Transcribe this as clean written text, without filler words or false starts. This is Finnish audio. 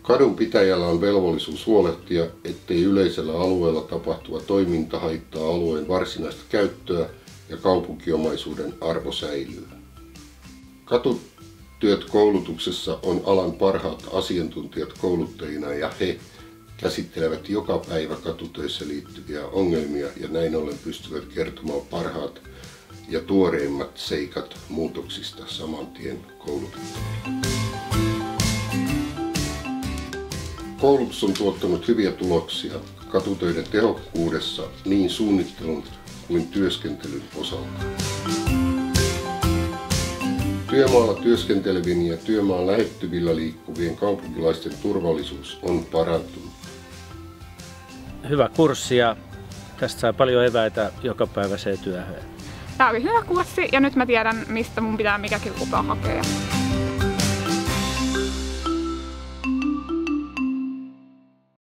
Kadun pitäjällä on velvollisuus huolehtia, ettei yleisellä alueella tapahtuva toiminta haittaa alueen varsinaista käyttöä ja kaupunkiomaisuuden arvo säilyy. Katutyöt koulutuksessa on alan parhaat asiantuntijat kouluttajina ja he käsittelevät joka päivä katutöissä liittyviä ongelmia ja näin ollen pystyvät kertomaan parhaat ja tuoreimmat seikat muutoksista saman tien koulutettaville. Koulutus on tuottanut hyviä tuloksia katutöiden tehokkuudessa niin suunnittelun kuin työskentelyn osalta. Työmaalla työskentelevien ja työmaan lähettyvillä liikkuvien kaupunkilaisten turvallisuus on parantunut. Hyvä kurssi ja tästä saa paljon eväitä jokapäiväiseen työhön. Tämä oli hyvä kurssi ja nyt mä tiedän, mistä mun pitää mikäkin lupa hakea.